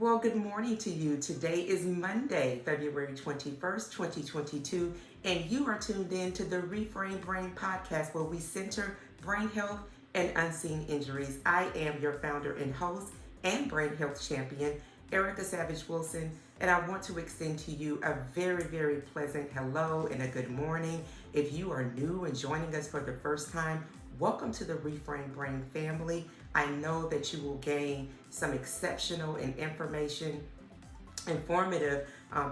Well, good morning to you. Today is Monday, February 21st, 2022, and you are tuned in to the Reframed Brain podcast where we center brain health and unseen injuries. I am your founder and host and brain health champion, Erica Savage Wilson, and I want to extend to you a very, very pleasant hello and a good morning. If you are new and joining us for the first time, welcome to the Reframed Brain family. I know that you will gain some exceptional and informative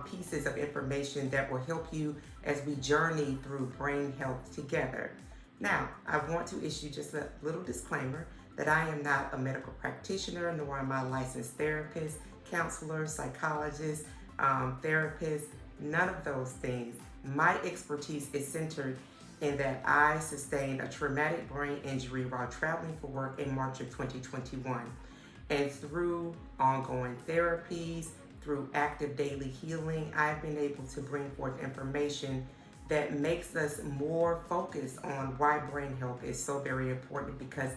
pieces of information that will help you as we journey through brain health together. Now, I want to issue just a little disclaimer that I am not a medical practitioner, nor am I a licensed therapist, counselor, psychologist, therapist, none of those things. My expertise is centered in that I sustained a traumatic brain injury while traveling for work in March of 2021. And through ongoing therapies, through active daily healing, I've been able to bring forth information that makes us more focused on why brain health is so very important, because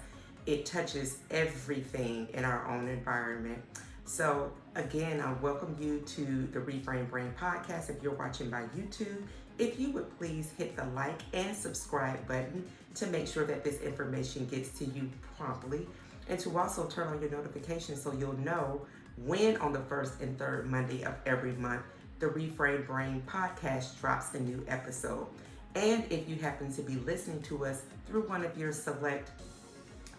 it touches everything in our own environment. So again, I welcome you to the Reframed Brain podcast. If you're watching by YouTube, if you would please hit the like and subscribe button to make sure that this information gets to you promptly, and to also turn on your notifications so you'll know when on the first and third Monday of every month the Reframed Brain podcast drops a new episode. And if you happen to be listening to us through one of your select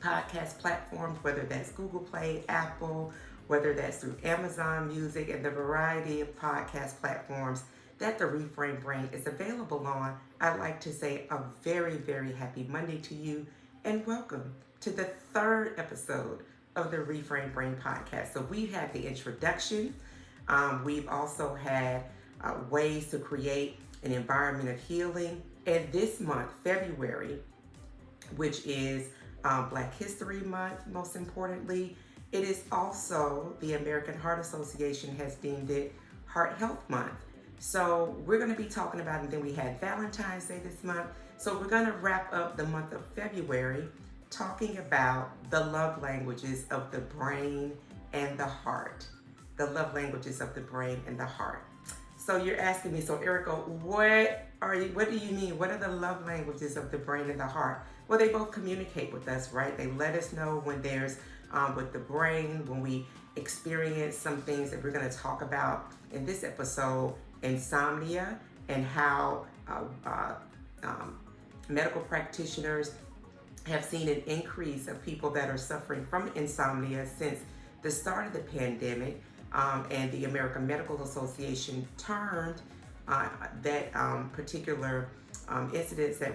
podcast platforms, whether that's Google Play, Apple, whether that's through Amazon Music and the variety of podcast platforms that the Reframed Brain is available on, I'd like to say a very, very happy Monday to you and welcome to the third episode of the Reframed Brain podcast. So we had the introduction. We've also had ways to create an environment of healing. And this month, February, which is Black History Month, most importantly, it is also the American Heart Association has deemed it Heart Health Month. So we're going to be talking about, and then we had Valentine's Day this month. So we're going to wrap up the month of February talking about the love languages of the brain and the heart. The love languages of the brain and the heart. So you're asking me, so Erica, what do you mean? What are the love languages of the brain and the heart? Well, they both communicate with us, right? They let us know when there's, with the brain, when we experience some things that we're going to talk about in this episode, insomnia, and how medical practitioners have seen an increase of people that are suffering from insomnia since the start of the pandemic, and the American Medical Association termed that particular incidents that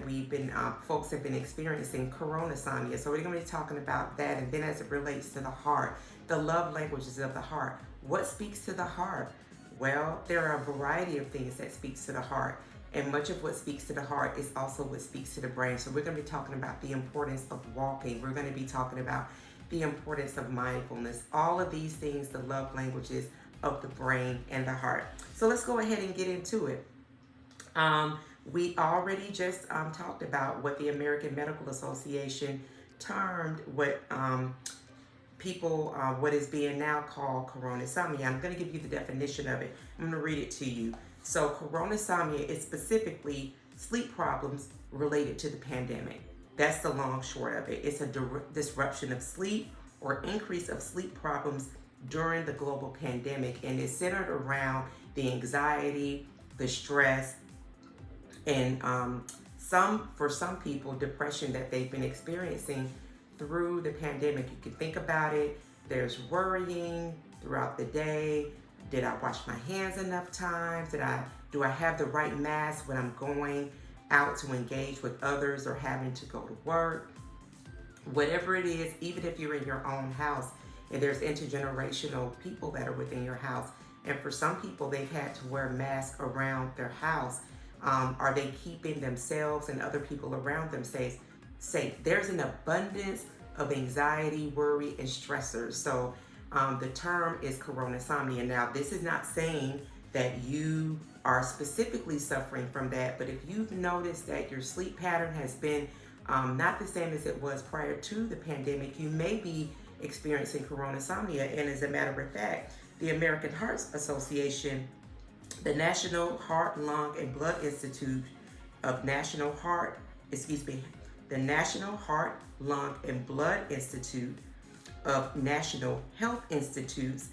folks have been experiencing coronasomnia. So we're going to be talking about that, and then as it relates to the heart, the love languages of the heart. What speaks to the heart? Well, there are a variety of things that speaks to the heart, and much of what speaks to the heart is also what speaks to the brain. So we're going to be talking about the importance of walking. We're going to be talking about the importance of mindfulness. All of these things, the love languages of the brain and the heart. So let's go ahead and get into it. We already just talked about what the American Medical Association termed what what is being now called coronasomnia. I'm going to give you the definition of it. I'm going to read it to you. So coronasomnia is specifically sleep problems related to the pandemic. That's the long short of it. It's a disruption of sleep or increase of sleep problems during the global pandemic, and it's centered around the anxiety, the stress, and for some people, depression that they've been experiencing through the pandemic. You can think about it. There's worrying throughout the day. Did I wash my hands enough times? Do I have the right mask when I'm going out to engage with others or having to go to work? Whatever it is, even if you're in your own house and there's intergenerational people that are within your house, and for some people they've had to wear masks around their house, are they keeping themselves and other people around them safe? There's an abundance of anxiety, worry, and stressors. So the term is coronasomnia. Now, this is not saying that you are specifically suffering from that, but if you've noticed that your sleep pattern has been not the same as it was prior to the pandemic, you may be experiencing coronasomnia. And as a matter of fact, the American Heart Association, the National Heart, Lung, and Blood Institute of National Heart, excuse me, the National Heart, Lung, and Blood Institute of National Health Institutes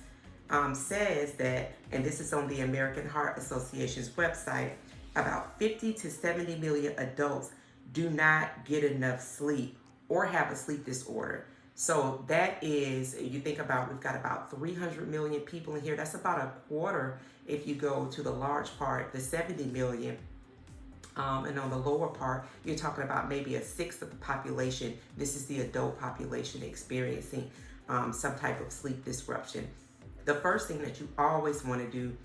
says that, and this is on the American Heart Association's website, about 50 to 70 million adults do not get enough sleep or have a sleep disorder. So that is, you think about, we've got about 300 million people in here. That's about a quarter if you go to the large part, the 70 million. And on the lower part, you're talking about maybe a sixth of the population. This is the adult population experiencing some type of sleep disruption. The first thing that you always want to do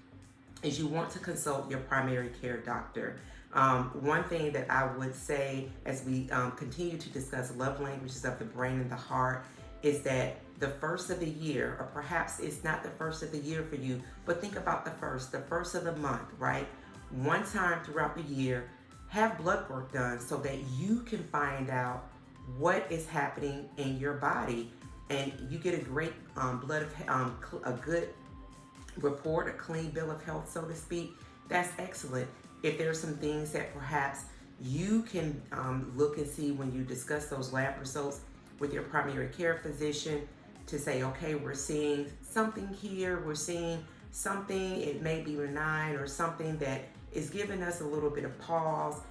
is you want to consult your primary care doctor. One thing that I would say as we continue to discuss love languages of the brain and the heart is that the first of the year, or perhaps it's not the first of the year for you, but think about the first of the month, right? One time throughout the year, have blood work done so that you can find out what is happening in your body, and you get a great a good report, a clean bill of health, so to speak. That's excellent. If there are some things that perhaps you can look and see when you discuss those lab results with your primary care physician, to say, okay, we're seeing something here, we're seeing something, it may be benign or something that is giving us a little bit of pause.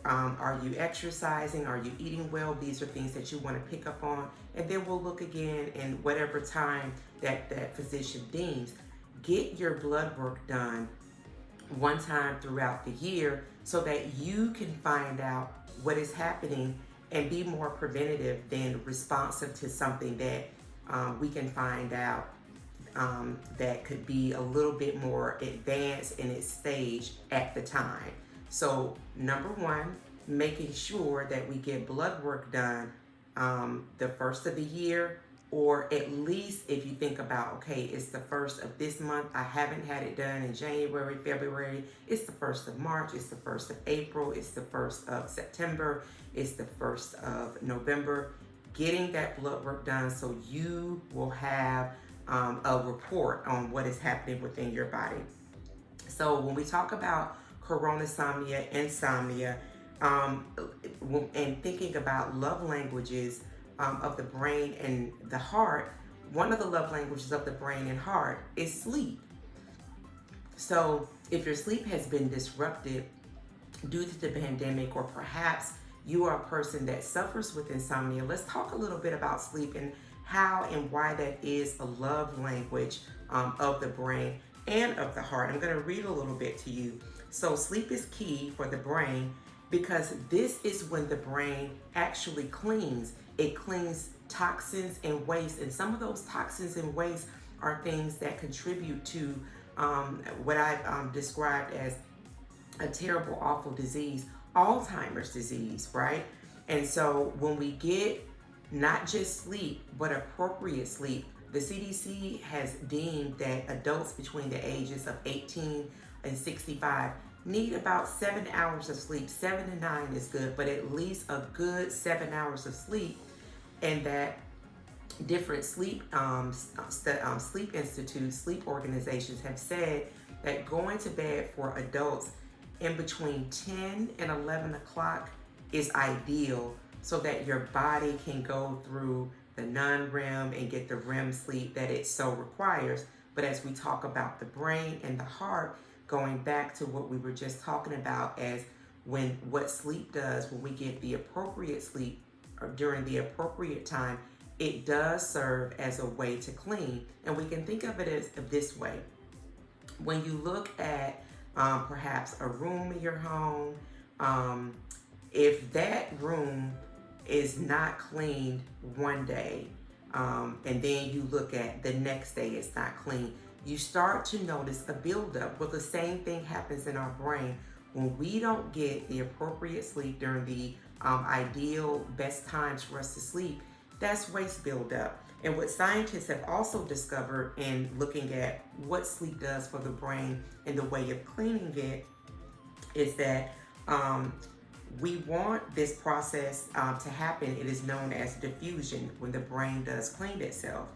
Are you exercising? Are you eating well? These are things that you want to pick up on. And then we'll look again in whatever time that physician deems. Get your blood work done one time throughout the year so that you can find out what is happening and be more preventative than responsive to something that we can find out that could be a little bit more advanced in its stage at the time. So number one, making sure that we get blood work done the first of the year, or at least if you think about, okay, it's the first of this month, I haven't had it done in January, February, it's the 1st of March, it's the 1st of April, it's the 1st of September, it's the 1st of November. Getting that blood work done so you will have a report on what is happening within your body. So when we talk about coronasomnia, insomnia, and thinking about love languages of the brain and the heart, one of the love languages of the brain and heart is sleep. So if your sleep has been disrupted due to the pandemic, or perhaps you are a person that suffers with insomnia, let's talk a little bit about sleep and how and why that is a love language of the brain and of the heart. I'm going to read a little bit to you. So sleep is key for the brain because this is when the brain actually cleans. It cleans toxins and waste, and some of those toxins and waste are things that contribute to what I've described as a terrible, awful disease, Alzheimer's disease, right? And so when we get not just sleep, but appropriate sleep, the CDC has deemed that adults between the ages of 18 and 65 need about 7 hours of sleep. 7 to 9 is good, but at least a good 7 hours of sleep. And that different sleep sleep institutes, sleep organizations have said that going to bed for adults in between 10 and 11 o'clock is ideal so that your body can go through the non-REM and get the REM sleep that it so requires. But as we talk about the brain and the heart, going back to what we were just talking about as what sleep does when we get the appropriate sleep or during the appropriate time, it does serve as a way to clean. And we can think of it as this way. When you look at perhaps a room in your home, if that room is not cleaned one day, and then you look at the next day it's not clean, you start to notice a buildup. Well, the same thing happens in our brain. When we don't get the appropriate sleep during the ideal best times for us to sleep, that's waste buildup. And what scientists have also discovered in looking at what sleep does for the brain and the way of cleaning it is that we want this process to happen. It is known as diffusion when the brain does clean itself.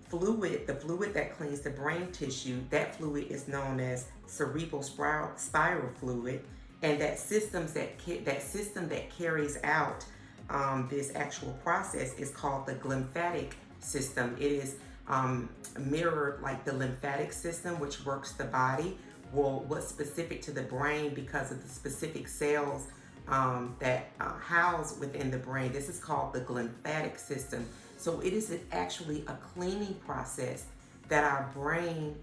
fluid, the fluid that cleans the brain tissue, that fluid is known as cerebral spiral fluid, and that system that carries out this actual process is called the glymphatic system. It is mirrored like the lymphatic system, which works the body. Well, what's specific to the brain because of the specific cells that house within the brain. This is called the glymphatic system. So it is actually a cleaning process that our brain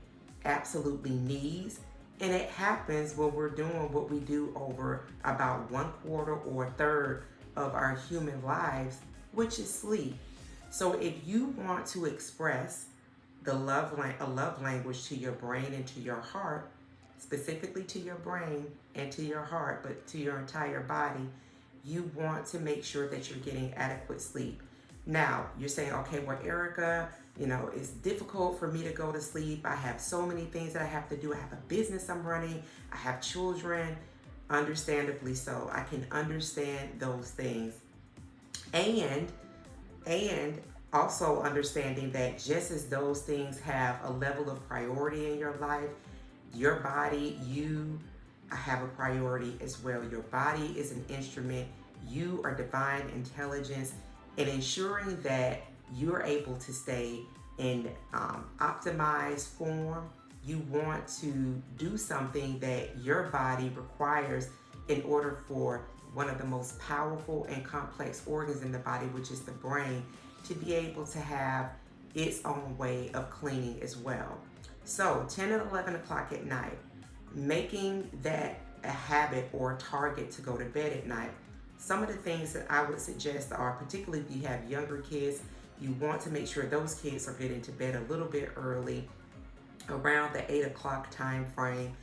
absolutely needs. And it happens when we're doing what we do over about 1/4 or a third of our human lives, which is sleep. So if you want to express a love language to your brain and to your heart, specifically to your brain and to your heart, but to your entire body, you want to make sure that you're getting adequate sleep. Now, you're saying, okay, well, Erica, it's difficult for me to go to sleep. I have so many things that I have to do. I have a business I'm running. I have children. Understandably so. I can understand those things. And also understanding that just as those things have a level of priority in your life, your body, you have a priority as well. Your body is an instrument. You are divine intelligence, and ensuring that you're able to stay in optimized form. You want to do something that your body requires in order for one of the most powerful and complex organs in the body, which is the brain, to be able to have its own way of cleaning as well. So 10 and 11 o'clock at night, making that a habit or a target to go to bed at night. Some of the things that I would suggest are, particularly if you have younger kids, you want to make sure those kids are getting to bed a little bit early. Around the 8 o'clock time frame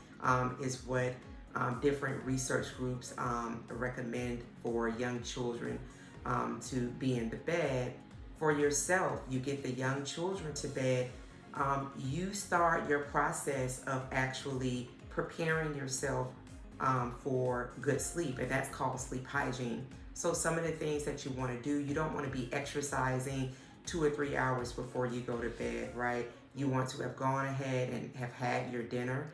is what different research groups recommend for young children to be in the bed. For yourself, you get the young children to bed. You start your process of actually preparing yourself for good sleep, and that's called sleep hygiene. So some of the things that you want to do, you don't want to be exercising 2 or 3 hours before you go to bed, right? You want to have gone ahead and have had your dinner.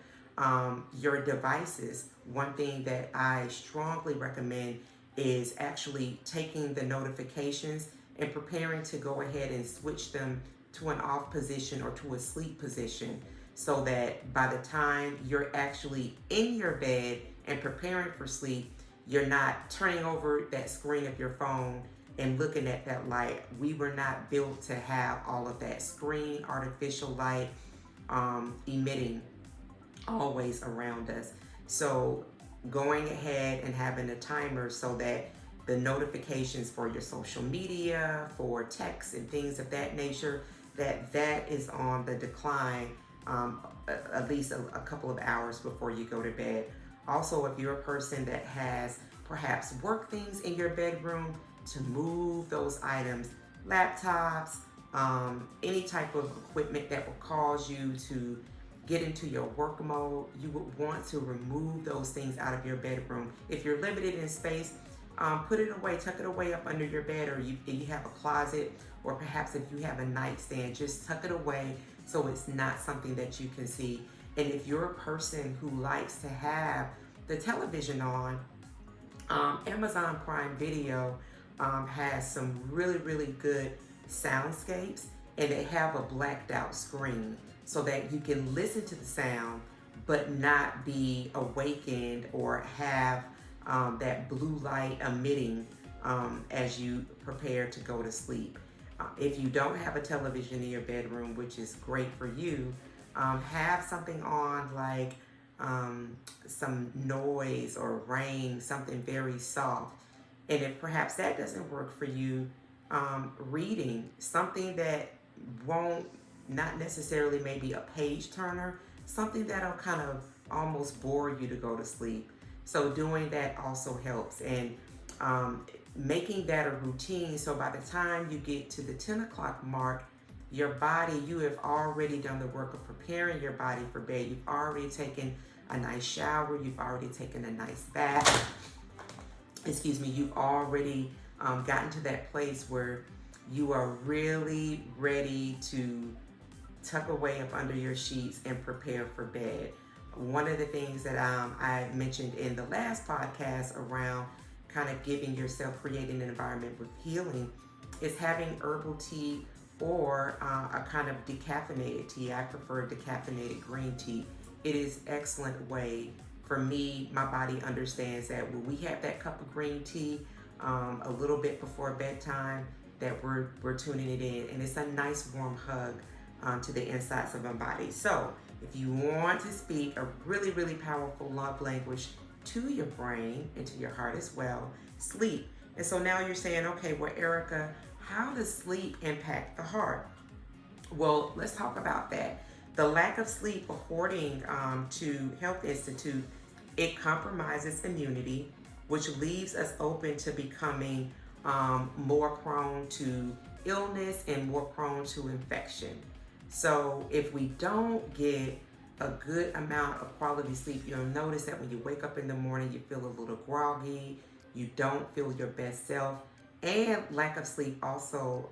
Your devices, one thing that I strongly recommend is actually taking the notifications and preparing to go ahead and switch them to an off position or to a sleep position, so that by the time you're actually in your bed and preparing for sleep, you're not turning over that screen of your phone and looking at that light. We were not built to have all of that screen, artificial light emitting always around us. So going ahead and having a timer so that the notifications for your social media, for texts and things of that nature, that is on the decline at least a couple of hours before you go to bed. Also, if you're a person that has perhaps work things in your bedroom, to move those items, laptops, any type of equipment that will cause you to get into your work mode, you would want to remove those things out of your bedroom. If you're limited in space, put it away, tuck it away up under your bed, or if you have a closet, or perhaps if you have a nightstand, just tuck it away so it's not something that you can see. And if you're a person who likes to have the television on, Amazon Prime Video has some really good soundscapes, and they have a blacked out screen so that you can listen to the sound but not be awakened or have that blue light emitting as you prepare to go to sleep. If you don't have a television in your bedroom, which is great for you, have something on like some noise or rain, something very soft. And if perhaps that doesn't work for you, reading something that won't, not necessarily maybe a page turner, something that'll kind of almost bore you to go to sleep. So doing that also helps, and making that a routine. So by the time you get to the 10 o'clock mark, your body, you have already done the work of preparing your body for bed. You've already taken a nice shower. You've already taken a nice bath. You've already gotten to that place where you are really ready to tuck away up under your sheets and prepare for bed. One of the things that I mentioned in the last podcast around kind of giving yourself, creating an environment with healing, is having herbal tea or a kind of decaffeinated tea. I prefer decaffeinated green tea. It is an excellent way. For me, my body understands that when we have that cup of green tea a little bit before bedtime, that we're tuning it in, and it's a nice warm hug to the insides of my body. So if you want to speak a really, really powerful love language to your brain and to your heart as well, sleep. And so now you're saying, okay, well, Erica, how does sleep impact the heart? Well, let's talk about that. The lack of sleep, according to Health Institute, it compromises immunity, which leaves us open to becoming more prone to illness and more prone to infection. So if we don't get a good amount of quality sleep, you'll notice that when you wake up in the morning, you feel a little groggy, you don't feel your best self, and lack of sleep also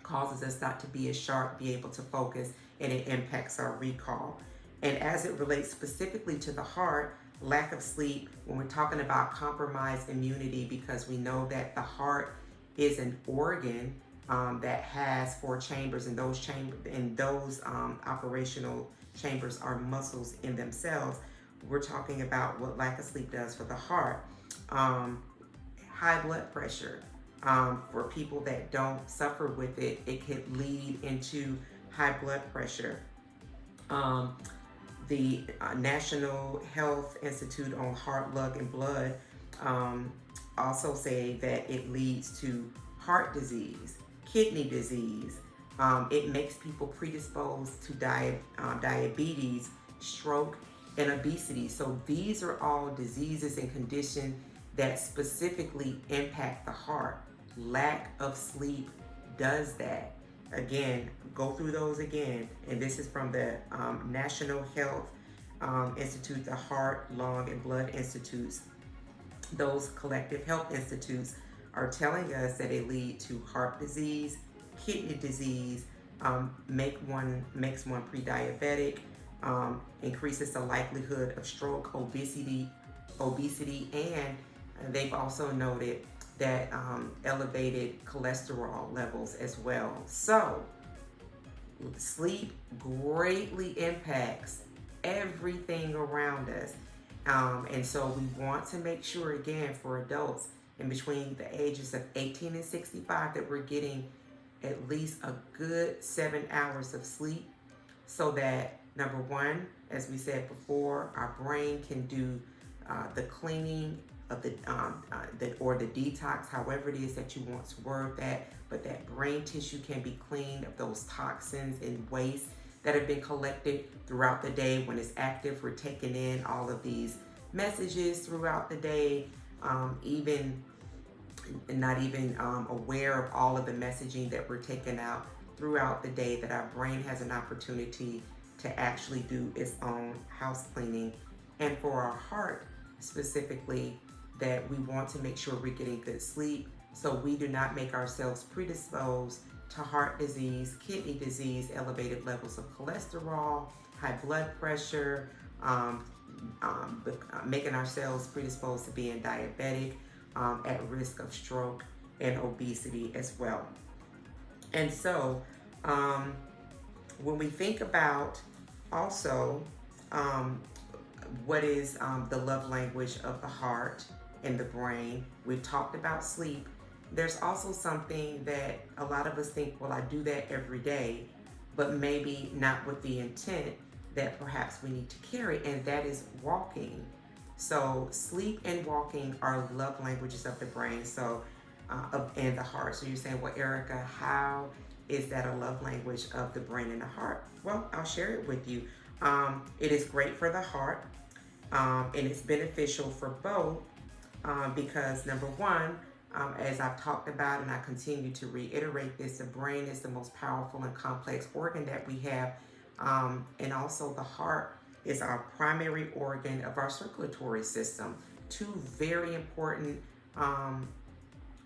causes us not to be as sharp, be able to focus, and it impacts our recall. And as it relates specifically to the heart, lack of sleep, when we're talking about compromised immunity, because we know that the heart is an organ that has 4 chambers, and those operational chambers are muscles in themselves. We're talking about what lack of sleep does for the heart. High blood pressure. For people that don't suffer with it, it could lead into high blood pressure. The National Health Institute on Heart, Lung, and Blood also say that it leads to heart disease, kidney disease. It makes people predisposed to diabetes, stroke, and obesity. So these are all diseases and conditions that specifically impact the heart. Lack of sleep does that. Again, go through those again. And this is from the National Health Institute, the Heart, Lung, and Blood Institutes. Those collective health institutes are telling us that it leads to heart disease, kidney disease, makes one pre-diabetic, increases the likelihood of stroke, obesity, and they've also noted that elevated cholesterol levels as well. So sleep greatly impacts everything around us. And so we want to make sure, again, for adults in between the ages of 18 and 65, that we're getting at least a good 7 hours of sleep, so that, number one, as we said before, our brain can do the cleaning of the detox, however it is that you want to word that, but that brain tissue can be cleaned of those toxins and waste that have been collected throughout the day. When it's active, we're taking in all of these messages throughout the day, not even aware of all of the messaging that we're taking out throughout the day, that our brain has an opportunity to actually do its own house cleaning. And for our heart specifically, that we want to make sure we're getting good sleep so we do not make ourselves predisposed to heart disease, kidney disease, elevated levels of cholesterol, high blood pressure, making ourselves predisposed to being diabetic, at risk of stroke and obesity as well. And so when we think about also what is the love language of the heart and the brain, we've talked about sleep. There's also something that a lot of us think, well, I do that every day, but maybe not with the intent that perhaps we need to carry, and that is walking. So sleep and walking are love languages of the brain, and the heart. So you're saying, well, Erica, how is that a love language of the brain and the heart? Well, I'll share it with you. It is great for the heart, and it's beneficial for both, because number one, as I've talked about, and I continue to reiterate this, the brain is the most powerful and complex organ that we have, and also the heart is our primary organ of our circulatory system. 2 very important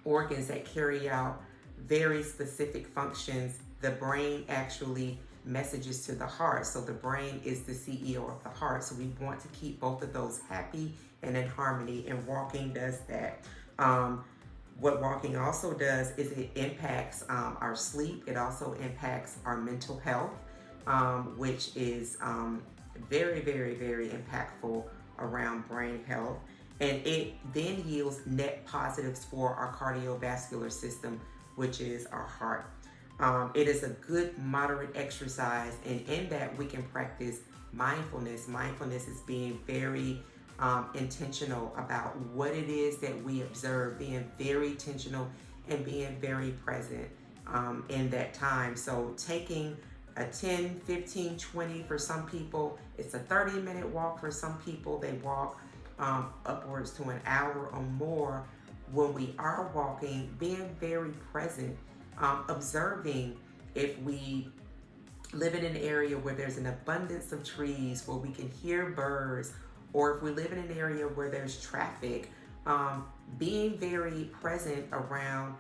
organs that carry out very specific functions the brain actually messages to the heart. So the brain is the CEO of the heart. So we want to keep both of those happy and in harmony, and walking does that. What walking also does is it impacts our sleep. It also impacts our mental health, which is very, very, very impactful around brain health. And it then yields net positives for our cardiovascular system, which is our heart. It is a good moderate exercise, and in that we can practice mindfulness. Mindfulness is being very intentional about what it is that we observe, being very intentional and being very present in that time. So taking a 10, 15, 20 for some people, it's a 30-minute walk for some people. They walk upwards to an hour or more. When we are walking, being very present, observing if we live in an area where there's an abundance of trees, where we can hear birds, or if we live in an area where there's traffic, being very present around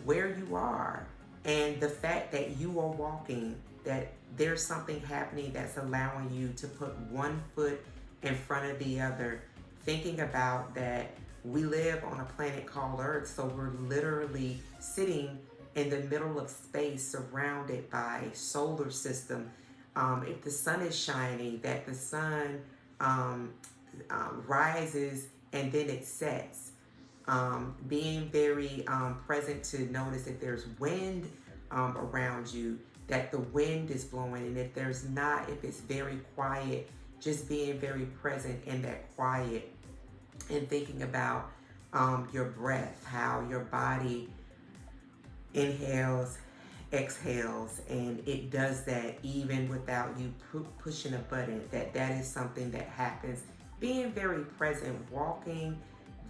where you are and the fact that you are walking, that there's something happening that's allowing you to put one foot in front of the other, thinking about that we live on a planet called Earth, so we're literally sitting in the middle of space surrounded by solar system. If the sun is shining, that the sun rises and then it sets. Being very present to notice if there's wind around you, that the wind is blowing, and if there's not, if it's very quiet, just being very present in that quiet and thinking about your breath, how your body inhales, exhales, and it does that even without you pushing a button. That is something that happens. Being very present, walking,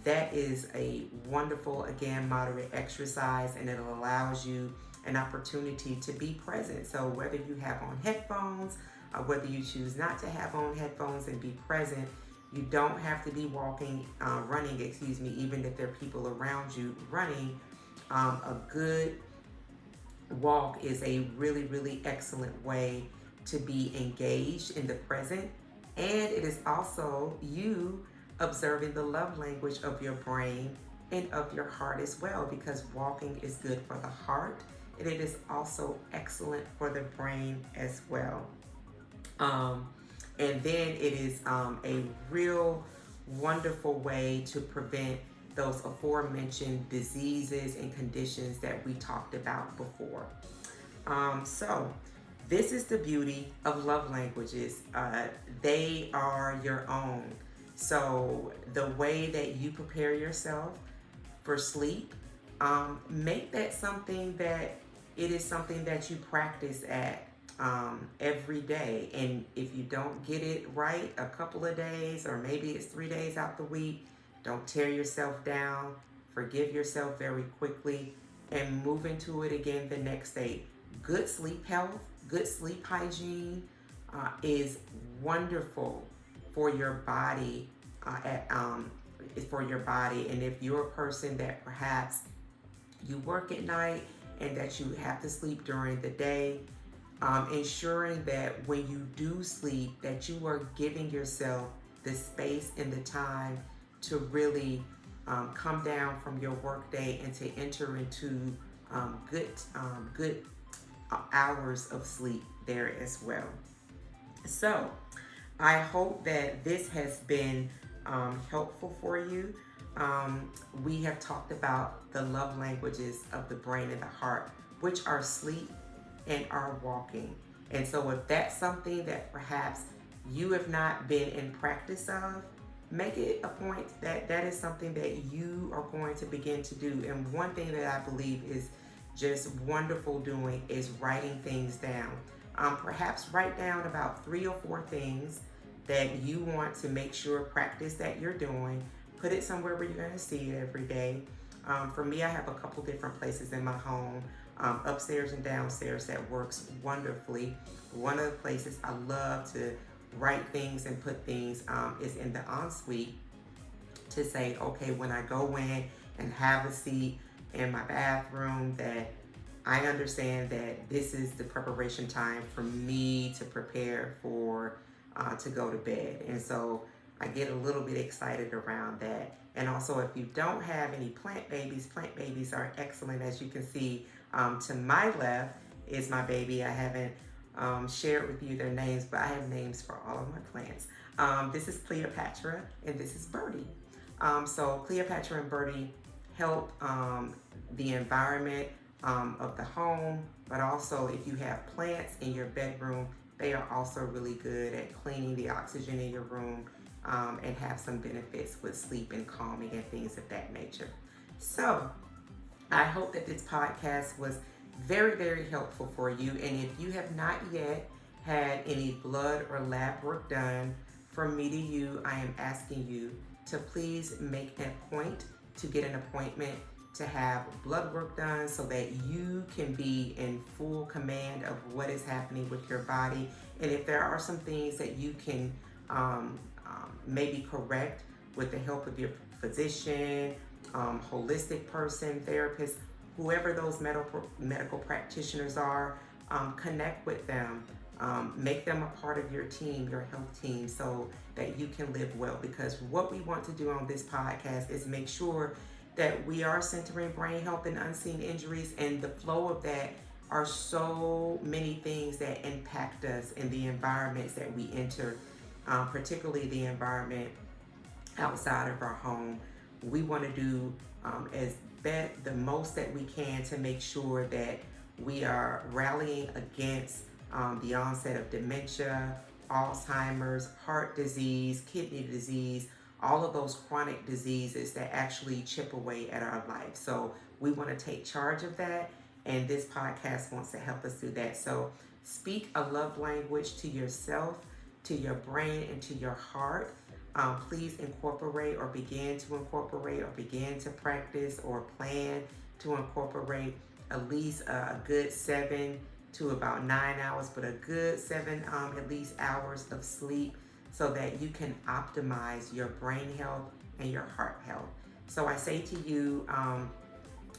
that is a wonderful, again, moderate exercise, and it allows you an opportunity to be present. So whether you have on headphones, or whether you choose not to have on headphones and be present, you don't have to be running, even if there are people around you running. A good walk is a really, really excellent way to be engaged in the present. And it is also you observing the love language of your brain and of your heart as well, because walking is good for the heart, and it is also excellent for the brain as well. And then it is a real wonderful way to prevent those aforementioned diseases and conditions that we talked about before. So this is the beauty of love languages. They are your own. So the way that you prepare yourself for sleep, make that something that it is something that you practice at every day. And if you don't get it right a couple of days, or maybe it's 3 days out the week, don't tear yourself down. Forgive yourself very quickly and move into it again the next day. Good sleep health, good sleep hygiene is wonderful for your body. For your body, and if you're a person that perhaps you work at night and that you have to sleep during the day, ensuring that when you do sleep, that you are giving yourself the space and the time to really come down from your workday and to enter into good hours of sleep there as well. So I hope that this has been helpful for you. We have talked about the love languages of the brain and the heart, which are sleep and are walking. And so if that's something that perhaps you have not been in practice of, make it a point that that is something that you are going to begin to do. And one thing that I believe is just wonderful doing is writing things down. Perhaps write down about 3 or 4 things that you want to make sure practice that you're doing. Put it somewhere where you're going to see it every day. For me, I have a couple different places in my home, upstairs and downstairs, that works wonderfully. One of the places I love to write things and put things is in the ensuite, to say, okay, when I go in and have a seat in my bathroom, that I understand that this is the preparation time for me to prepare for to go to bed. And so I get a little bit excited around that. And also, if you don't have any plant babies are excellent. As you can see, to my left is my baby. I haven't shared with you their names, but I have names for all of my plants. This is Cleopatra, and this is Birdie. So Cleopatra and Birdie help the environment of the home, but also if you have plants in your bedroom, they are also really good at cleaning the oxygen in your room and have some benefits with sleep and calming and things of that nature. So I hope that this podcast was very, very helpful for you. And if you have not yet had any blood or lab work done, from me to you, I am asking you to please make a point to get an appointment to have blood work done so that you can be in full command of what is happening with your body. And if there are some things that you can maybe correct with the help of your physician, holistic person, therapist, whoever those medical practitioners are, connect with them. Make them a part of your team, your health team, so that you can live well. Because what we want to do on this podcast is make sure that we are centering brain health and unseen injuries, and the flow of that are so many things that impact us in the environments that we enter, particularly the environment outside of our home. We want to do the most that we can to make sure that we are rallying against the onset of dementia, Alzheimer's, heart disease, kidney disease, all of those chronic diseases that actually chip away at our life. So we want to take charge of that, and this podcast wants to help us do that. So speak a love language to yourself, to your brain, and to your heart. Please incorporate or begin to practice or plan to incorporate at least a good 7 to about 9 hours, but a good 7 at least hours of sleep, so that you can optimize your brain health and your heart health. So I say to you,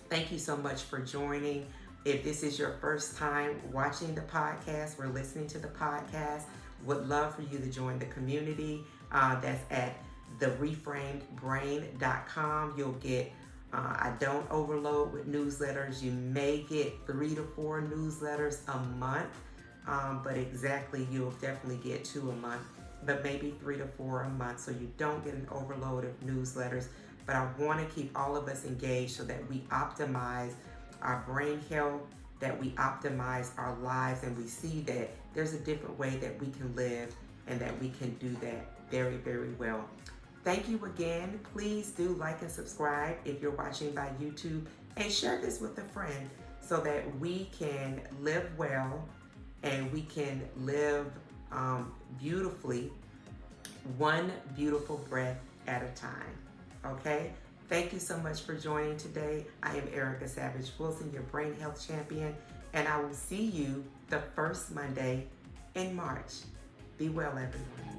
thank you so much for joining. If this is your first time watching the podcast or listening to the podcast, would love for you to join the community. That's at thereframedbrain.com. You'll get, I don't overload with newsletters. You may get 3 to 4 newsletters a month, but exactly, you'll definitely get 2 a month, but maybe 3 to 4 a month, so you don't get an overload of newsletters. But I want to keep all of us engaged so that we optimize our brain health, that we optimize our lives, and we see that there's a different way that we can live and that we can do that very, very well. Thank you again. Please do like and subscribe if you're watching by YouTube, and share this with a friend so that we can live well and we can live beautifully, one beautiful breath at a time. Okay? Thank you so much for joining today. I am Erica Savage Wilson, your brain health champion, and I will see you the first Monday in March. Be well, everyone.